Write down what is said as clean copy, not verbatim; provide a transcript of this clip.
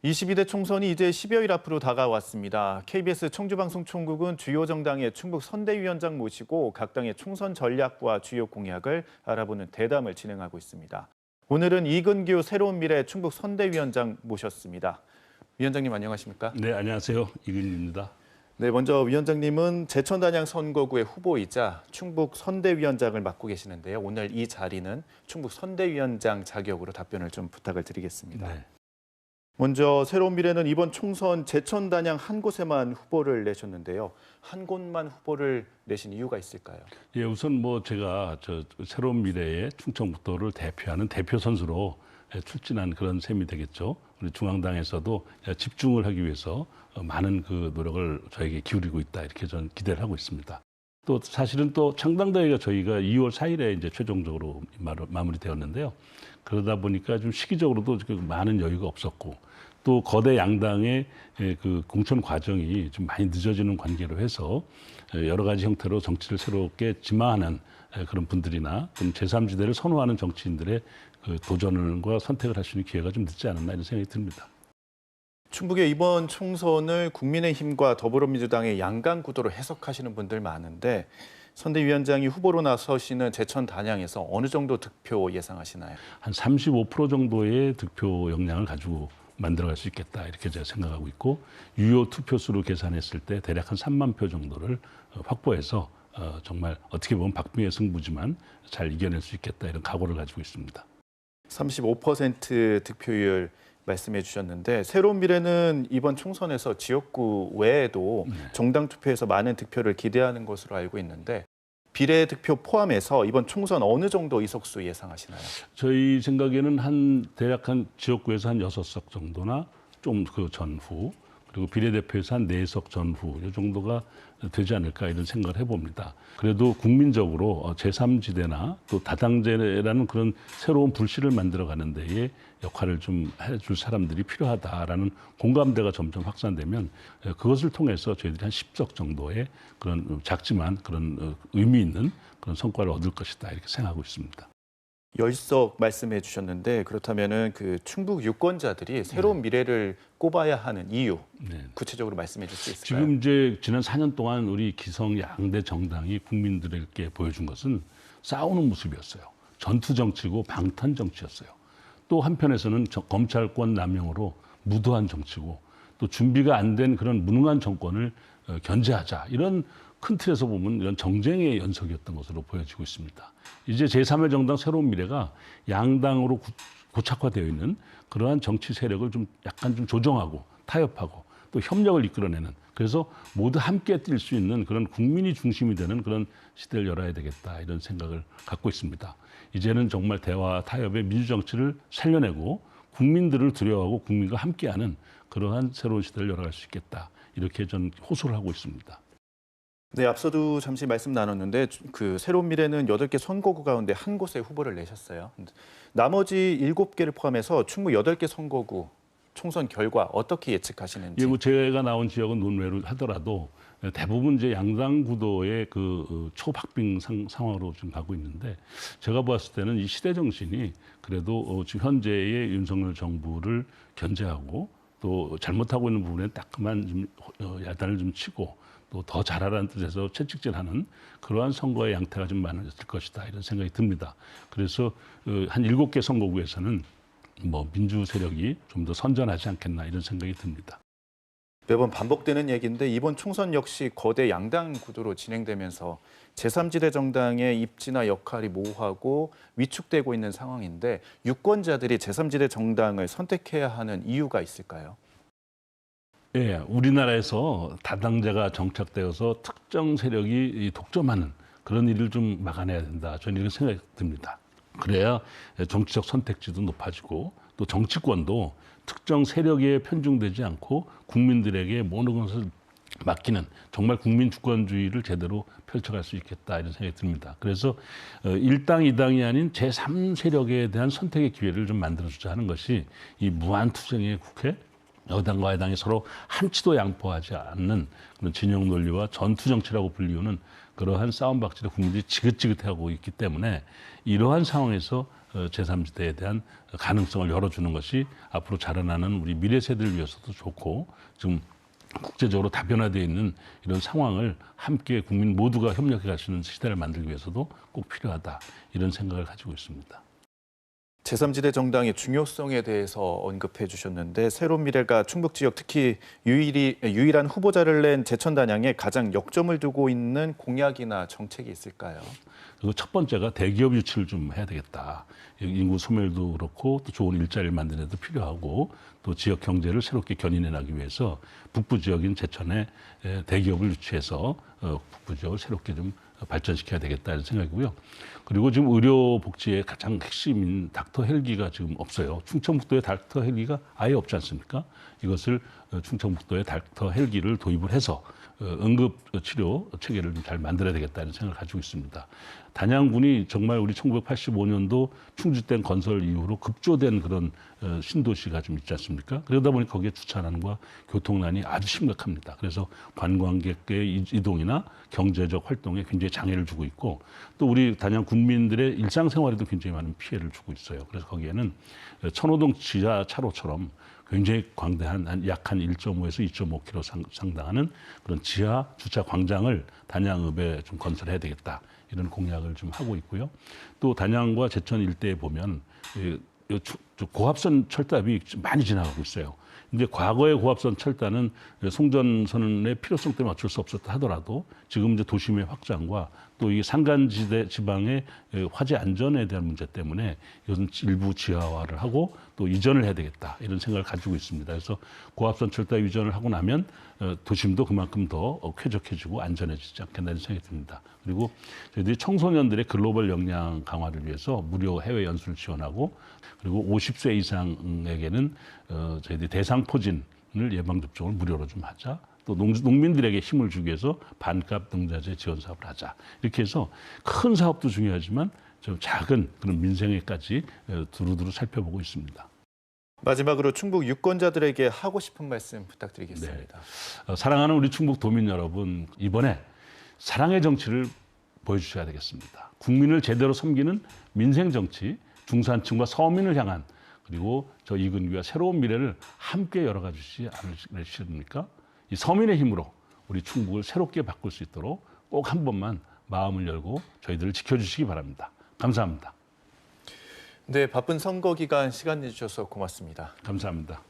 22대 총선이 이제 10여일 앞으로 다가왔습니다. KBS 청주방송총국은 주요 정당의 충북 선대위원장 모시고 각 당의 총선 전략과 주요 공약을 알아보는 대담을 진행하고 있습니다. 오늘은 이근규 새로운 미래 충북 선대위원장 모셨습니다. 위원장님 안녕하십니까? 네, 안녕하세요. 이근규입니다. 네, 먼저 위원장님은 제천단양 선거구의 후보이자 충북 선대위원장을 맡고 계시는데요. 오늘 이 자리는 충북 선대위원장 자격으로 답변을 좀 부탁을 드리겠습니다. 네. 먼저 새로운 미래는 이번 총선 제천, 단양 한 곳에만 후보를 내셨는데요. 한 곳만 후보를 내신 이유가 있을까요? 예, 우선 제가 새로운 미래의 충청북도를 대표하는 대표 선수로 출진한 그런 셈이 되겠죠. 우리 중앙당에서도 집중을 하기 위해서 많은 그 노력을 저에게 기울이고 있다 이렇게 저는 기대를 하고 있습니다. 또 사실은 또 창당대회가 저희가 2월 4일에 이제 최종적으로 마무리되었는데요. 그러다 보니까 좀 시기적으로도 많은 여유가 없었고 또 거대 양당의 그 공천 과정이 좀 많이 늦어지는 관계로 해서 여러 가지 형태로 정치를 새롭게 지망하는 그런 분들이나 제3지대를 선호하는 정치인들의 그 도전과 선택을 할 수 있는 기회가 좀 늦지 않았나 이런 생각이 듭니다. 충북의 이번 총선을 국민의힘과 더불어민주당의 양강 구도로 해석하시는 분들 많은데 선대위원장이 후보로 나서시는 제천 단양에서 어느 정도 득표 예상하시나요? 한 35% 정도의 득표 역량을 가지고 만들어갈 수 있겠다 이렇게 제가 생각하고 있고 유효 투표수로 계산했을 때 대략 한 3만 표 정도를 확보해서 정말 어떻게 보면 박빙의 승부지만 잘 이겨낼 수 있겠다 이런 각오를 가지고 있습니다. 35% 득표율 말씀해 주셨는데 새로운 미래는 이번 총선에서 지역구 외에도 정당 투표에서 많은 득표를 기대하는 것으로 알고 있는데 비례 득표 포함해서 이번 총선 어느 정도 의석수 예상하시나요? 저희 생각에는 대략 한 지역구에서 한 6석 정도나 좀 그 전후 그리고 비례대표에서 한 4석 전후 이 정도가 되지 않을까 이런 생각을 해봅니다. 그래도 국민적으로 제3지대나 또 다당제라는 그런 새로운 불씨를 만들어가는 데에 역할을 좀 해줄 사람들이 필요하다라는 공감대가 점점 확산되면 그것을 통해서 저희들이 한 10석 정도의 그런 작지만 그런 의미 있는 그런 성과를 얻을 것이다 이렇게 생각하고 있습니다. 10석 말씀해 주셨는데 그렇다면은 그 충북 유권자들이 새로운 미래를 꼽아야 하는 이유 구체적으로 말씀해 줄 수 있을까요? 지금 이제 지난 4년 동안 우리 기성 양대 정당이 국민들에게 보여준 것은 싸우는 모습이었어요. 전투 정치고 방탄 정치였어요. 또 한편에서는 검찰권 남용으로 무도한 정치고 또 준비가 안 된 그런 무능한 정권을 견제하자 이런 큰 틀에서 보면 이런 정쟁의 연속이었던 것으로 보여지고 있습니다. 이제 제3의 정당 새로운 미래가 양당으로 고착화되어 있는 그러한 정치 세력을 좀 약간 좀 조정하고 타협하고 또 협력을 이끌어내는 그래서 모두 함께 뛸 수 있는 그런 국민이 중심이 되는 그런 시대를 열어야 되겠다 이런 생각을 갖고 있습니다. 이제는 정말 대화 타협의 민주정치를 살려내고 국민들을 두려워하고 국민과 함께하는 그러한 새로운 시대를 열어갈 수 있겠다 이렇게 저는 호소를 하고 있습니다. 네, 앞서도 잠시 말씀 나눴는데 그 새로운 미래는 8개 선거구 가운데 한 곳에 후보를 내셨어요. 나머지 7개를 포함해서 충북 8개 선거구 총선 결과 어떻게 예측하시는지? 예, 제가 나온 지역은 논외로 하더라도 대부분 이제 양당 구도의 그 초박빙 상황으로 지금 가고 있는데 제가 봤을 때는 이 시대 정신이 그래도 지금 현재의 윤석열 정부를 견제하고 또 잘못하고 있는 부분에 따끔한 좀 야단을 좀 치고 또 더 잘하라는 뜻에서 채찍질하는 그러한 선거의 양태가 좀 많아졌을 것이다 이런 생각이 듭니다. 그래서 한 7개 선거구에서는 민주 세력이 좀 더 선전하지 않겠나 이런 생각이 듭니다. 매번 반복되는 얘기인데 이번 총선 역시 거대 양당 구도로 진행되면서 제3지대 정당의 입지나 역할이 모호하고 위축되고 있는 상황인데 유권자들이 제3지대 정당을 선택해야 하는 이유가 있을까요? 예, 우리나라에서 다당제가 정착되어서 특정 세력이 독점하는 그런 일을 좀 막아내야 된다. 저는 이런 생각이 듭니다. 그래야 정치적 선택지도 높아지고 또 정치권도 특정 세력에 편중되지 않고 국민들에게 모든 것을 맡기는 정말 국민 주권주의를 제대로 펼쳐갈 수 있겠다 이런 생각이 듭니다. 그래서 1당, 2당이 아닌 제3세력에 대한 선택의 기회를 좀 만들어주자 하는 것이 이 무한투쟁의 국회 여당과 야당이 서로 한치도 양보하지 않는 그런 진영 논리와 전투 정치라고 불리우는 그러한 싸움박질에 국민들이 지긋지긋해하고 있기 때문에 이러한 상황에서 제3지대에 대한 가능성을 열어주는 것이 앞으로 자라나는 우리 미래 세대를 위해서도 좋고 지금 국제적으로 다변화되어 있는 이런 상황을 함께 국민 모두가 협력해 갈 수 있는 시대를 만들기 위해서도 꼭 필요하다 이런 생각을 가지고 있습니다. 제3지대 정당의 중요성에 대해서 언급해 주셨는데 새로운 미래가 충북 지역 특히 유일한 후보자를 낸 제천단양에 가장 역점을 두고 있는 공약이나 정책이 있을까요? 그리고 첫 번째가 대기업 유치를 좀 해야 되겠다. 인구 소멸도 그렇고 또 좋은 일자리를 만드는 데도 필요하고 또 지역 경제를 새롭게 견인해 나가기 위해서 북부 지역인 제천에 대기업을 유치해서 북부 지역을 새롭게 좀 발전시켜야 되겠다 이런 생각이고요. 그리고 지금 의료 복지의 가장 핵심인 닥터 헬기가 지금 없어요. 충청북도에 닥터 헬기가 아예 없지 않습니까? 이것을 충청북도에 닥터 헬기를 도입을 해서 응급 치료 체계를 좀 잘 만들어야 되겠다는 생각을 가지고 있습니다. 단양군이 정말 우리 1985년도 충주댐 건설 이후로 급조된 그런 신도시가 좀 있지 않습니까? 그러다 보니 거기에 주차난과 교통난이 아주 심각합니다. 그래서 관광객의 이동이나 경제적 활동에 굉장히 장애를 주고 있고 또 우리 단양 군민들의 일상생활에도 굉장히 많은 피해를 주고 있어요. 그래서 거기에는 천호동 지하 차로처럼 굉장히 광대한 약 한 1.5에서 2.5km 상당하는 그런 지하 주차 광장을 단양읍에 좀 건설해야 되겠다. 이런 공약을 좀 하고 있고요. 또 단양과 제천 일대에 보면 고압선 철탑이 많이 지나가고 있어요. 근데 과거의 고압선 철탑은 송전선의 필요성 때문에 어쩔 수 없었다 하더라도 지금 이제 도심의 확장과 또 이 산간지대 지방의 화재 안전에 대한 문제 때문에 이것은 일부 지하화를 하고 또 이전을 해야 되겠다 이런 생각을 가지고 있습니다. 그래서 고압선 철탑 이전을 하고 나면 도심도 그만큼 더 쾌적해지고 안전해지지 않겠나 이런 생각이 듭니다. 그리고 저희들이 청소년들의 글로벌 역량 강화를 위해서 무료 해외 연수를 지원하고 그리고 50세 이상에게는 저희들이 대상포진을 예방접종을 무료로 좀 하자. 또 농민들에게 힘을 주기 위해서 반값 농자재 지원 사업을 하자. 이렇게 해서 큰 사업도 중요하지만 좀 작은 그런 민생에까지 두루두루 살펴보고 있습니다. 마지막으로 충북 유권자들에게 하고 싶은 말씀 부탁드리겠습니다. 네. 사랑하는 우리 충북 도민 여러분, 이번에 사랑의 정치를 보여주셔야 되겠습니다. 국민을 제대로 섬기는 민생 정치, 중산층과 서민을 향한 그리고 저 이근규와 새로운 미래를 함께 열어가 주시지 않으십니까? 이 서민의 힘으로 우리 충북을 새롭게 바꿀 수 있도록 꼭 한 번만 마음을 열고 저희들을 지켜주시기 바랍니다. 감사합니다. 네, 바쁜 선거 기간 시간 내주셔서 고맙습니다. 감사합니다.